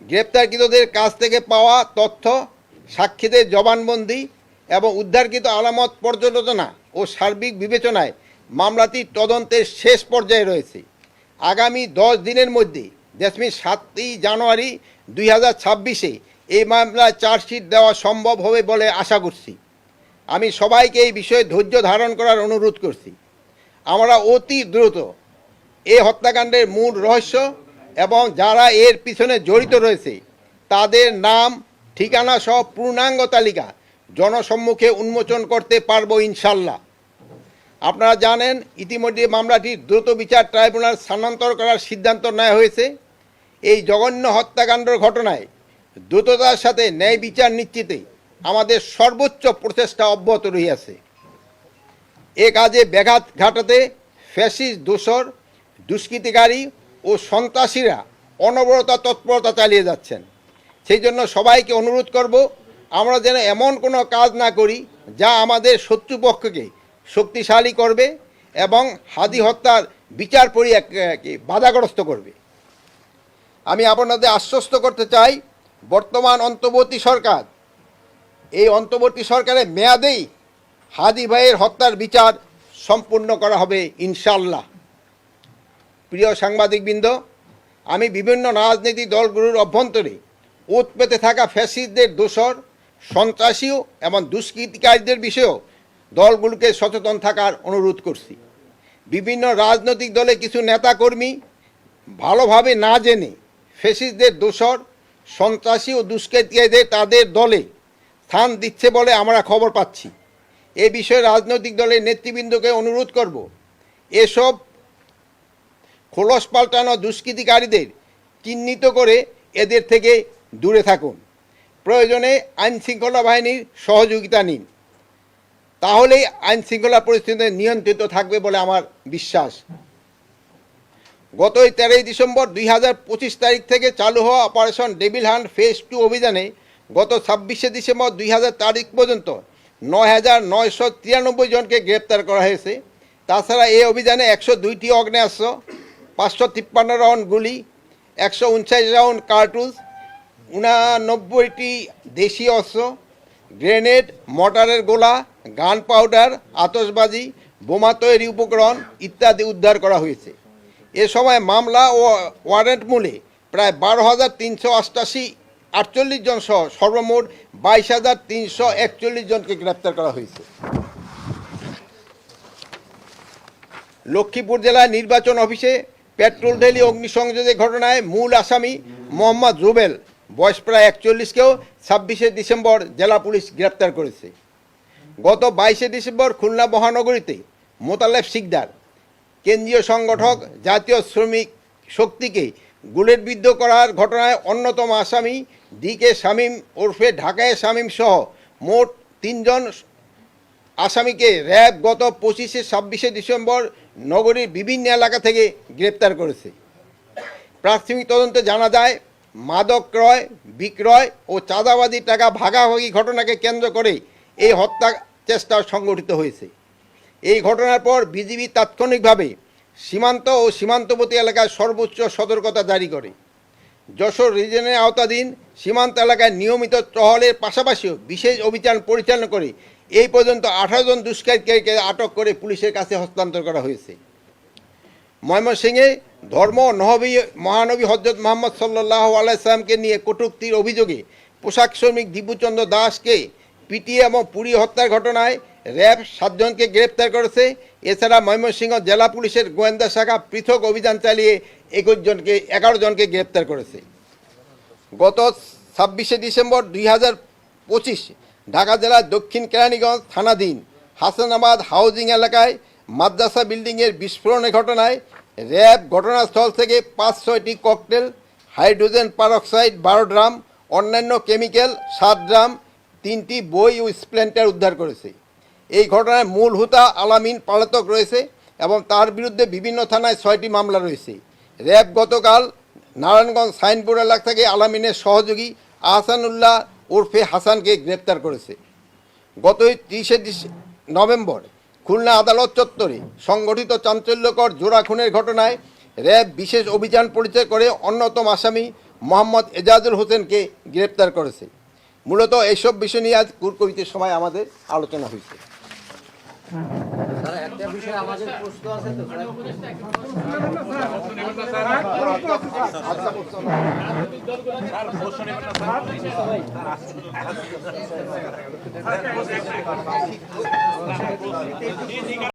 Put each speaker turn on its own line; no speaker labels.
গ্রেপ্তারকৃতদের কাছ থেকে পাওয়া তথ্য, সাক্ষীদের জবানবন্দি এবং উদ্ধারকৃত আলামত পর্যালোচনা ও সার্বিক বিবেচনায় মামলাটি তদন্তের শেষ পর্যায়ে রয়েছে। আগামী 10 দিনের মধ্যে 7ই জানুয়ারি 2026 এই মামলায় চার্জশিট দেওয়া সম্ভব হবে বলে আশা করছি। আমি সবাইকে এই বিষয়ে ধৈর্য ধারণ করার অনুরোধ করছি। আমরা অতি দ্রুত এই হত্যাকাণ্ডের মূল রহস্য এবং যারা এর পিছনে জড়িত রয়েছে তাদের নাম, ঠিকানা সহ পূর্ণাঙ্গ তালিকা জনসম্মুখে উন্মোচন করতে পারবো ইনশাল্লাহ। আপনারা জানেন, ইতিমধ্যে মামলাটি দ্রুত বিচার ট্রাইব্যুনাল স্থানান্তর করার সিদ্ধান্ত নেওয়া হয়েছে। এই জঘন্য হত্যাকাণ্ডের ঘটনায় দ্রুততার সাথে ন্যায় বিচার নিশ্চিতে আমাদের সর্বোচ্চ প্রচেষ্টা অব্যাহত রহিয়াছে। এ কাজে ব্যাঘাত ঘটাতে ফ্যাসিস্ট দোসর, দুষ্কৃতিকারী ও সন্ত্রাসীরা অনবরত তৎপরতা চালিয়ে যাচ্ছেন। সেই জন্য সবাইকে অনুরোধ করব, আমরা যেন এমন কোনো কাজ না করি যা আমাদের শত্রুপক্ষকে শক্তিশালী করবে এবং হাদি হত্যার বিচার প্রক্রিয়াকে বাধাগ্রস্ত করবে। আমি আপনাদের আশ্বস্ত করতে চাই, বর্তমান অন্তর্বর্তী সরকার, এই অন্তর্বর্তী সরকারের মেয়াদেই হাদি ভাইয়ের হত্যার বিচার সম্পূর্ণ করা হবে ইনশাল্লাহ। প্রিয় সাংবাদিকবৃন্দ, আমি বিভিন্ন রাজনৈতিক দলগুলোর অভ্যন্তরে ওত পেতে থাকা ফ্যাসিস্টদের দোসর, সন্ত্রাসী এবং দুষ্কৃতিকারীদের বিষয়েও দলগুলোকে সচেতন থাকার অনুরোধ করছি। বিভিন্ন রাজনৈতিক দলে কিছু নেতাকর্মী ভালোভাবে না জেনে ফ্যাসিস্টদের দোসর, সন্ত্রাসী ও দুষ্কৃতিকারীদের তাদের দলে স্থান দিচ্ছে বলে আমরা খবর পাচ্ছি। এ বিষয়ে রাজনৈতিক দলের নেতৃবৃন্দকে অনুরোধ করব, এসব খোলস পাল্টানো দুষ্কৃতিকারীদের চিহ্নিত করে এদের থেকে দূরে থাকুন। প্রয়োজনে আইনশৃঙ্খলা বাহিনীর সহযোগিতা নিন, তাহলেই আইনশৃঙ্খলা পরিস্থিতি নিয়ন্ত্রিত থাকবে বলে আমার বিশ্বাস। গত 13ই ডিসেম্বর 2025 তারিখ থেকে চালু হওয়া অপারেশন ডেভিল হান্ট ফেজ 2 অভিযানে গত 26শে ডিসেম্বর 2000 তারিখ পর্যন্ত 9,993 জনকে গ্রেপ্তার করা হয়েছে। তাছাড়া এই অভিযানে 102টি আগ্নেয়াস্ত্র, 553 রাউন্ড গুলি, 159 রাউন্ড কার্টুজ, 89টি দেশি অস্ত্র, গ্রেনেড, মর্টারের গোলা, গান পাউডার, আতশবাজি, বোমা তৈরি উপকরণ ইত্যাদি উদ্ধার করা হয়েছে। এ সময় মামলা ও ওয়ারেন্ট মূলে প্রায় 12,348 জন সহ সর্বমোট 22,341 জনকে গ্রেপ্তার করা হয়েছে। লক্ষ্মীপুর জেলার নির্বাচন অফিসে পেট্রোল ঢেলে অগ্নিসংযোগের ঘটনায় মূল আসামি মোহাম্মদ রুবেল, বয়স প্রায় 41কেও 26শে ডিসেম্বর জেলা পুলিশ গ্রেপ্তার করেছে। গত 22শে ডিসেম্বর খুলনা মহানগরীতে মোতালেব শিকদার, কেন্দ্রীয় সংগঠক জাতীয় শ্রমিক শক্তিকে গুলিবিদ্ধ করার ঘটনায় অন্যতম আসামি DK শামীম ওরফে ঢাকায় শামীম সহ মোট 3 জন আসামিকে র্যাব গত 25শে ডিসেম্বর নগরীর বিভিন্ন এলাকা থেকে গ্রেপ্তার করেছে। প্রাথমিক তদন্তে জানা যায়, মাদক ক্রয়, বিক্রয় ও চাঁদাবাজি টাকা ভাগাভাগি ঘটনাকে কেন্দ্র করে এই হত্যা চেষ্টা সংগঠিত হয়েছে। এই ঘটনার পর বিজিবি তাৎক্ষণিকভাবে সীমান্ত ও সীমান্তবর্তী এলাকায় সর্বোচ্চ সতর্কতা জারি করে। যশোর রিজনের আওতাধীন সীমান্ত এলাকায় নিয়মিত টহলের পাশাপাশিও বিশেষ অভিযান পরিচালনা করে এই পর্যন্ত 18 জন দুষ্কৃতিকারীকে আটক করে পুলিশের কাছে হস্তান্তর করা হয়েছে। ময়মনসিংহে ধর্ম মহানবী হযরত মুহাম্মদ সাল্লাল্লাহু আলাইহি সাল্লামকে নিয়ে কটূক্তির অভিযোগে পোশাক শ্রমিক দীপুচন্দ্র দাসকে পিটিয়ে এবং পুড়িয়ে হত্যার ঘটনায় র্যাব 7 জনকে গ্রেপ্তার করেছে। এছাড়া ময়মনসিংহ জেলা পুলিশের গোয়েন্দা শাখা পৃথক অভিযান চালিয়ে 11 জনকে গ্রেপ্তার করেছে। গত 26শে ডিসেম্বর 2025 ঢাকা জেলার দক্ষিণ কেরানীগঞ্জ থানাধীন হাসানাবাদ হাউজিং এলাকায় মাদ্রাসা বিল্ডিংয়ের বিস্ফোরণের ঘটনায় র্যাব ঘটনাস্থল থেকে 5-6টি ককটেল, হাইড্রোজেন পারক্সাইড 12 ড্রাম, অন্যান্য কেমিক্যাল 7 ড্রাম, 3টি বই ও স্প্লেন্টার উদ্ধার করেছে। এই ঘটনায় মূল হোতা আলামিন পলাতক রয়েছে এবং তার বিরুদ্ধে বিভিন্ন থানায় 6টি মামলা রয়েছে। র্যাব গতকাল নারায়ণগঞ্জ সাইনবোর্ড এলাকা থেকে আলামিনের সহযোগী আহসানুল্লাহ ওরফে হাসানকে গ্রেপ্তার করেছে। গত 30শে নভেম্বর খুলনা আদালত চত্বরে সংগঠিত চাঞ্চল্যকর জোড়া খুনের ঘটনায় র্যাব বিশেষ অভিযান পরিচালনা করে অন্যতম আসামি মোহাম্মদ এজাজুল হোসেনকে গ্রেপ্তার করেছে। মূলত এইসব বিষয় নিয়ে আজ কোর কমিটির সময় আমাদের আলোচনা হয়েছে।
একটা বিষয় আমাদের প্রশ্ন আছে তো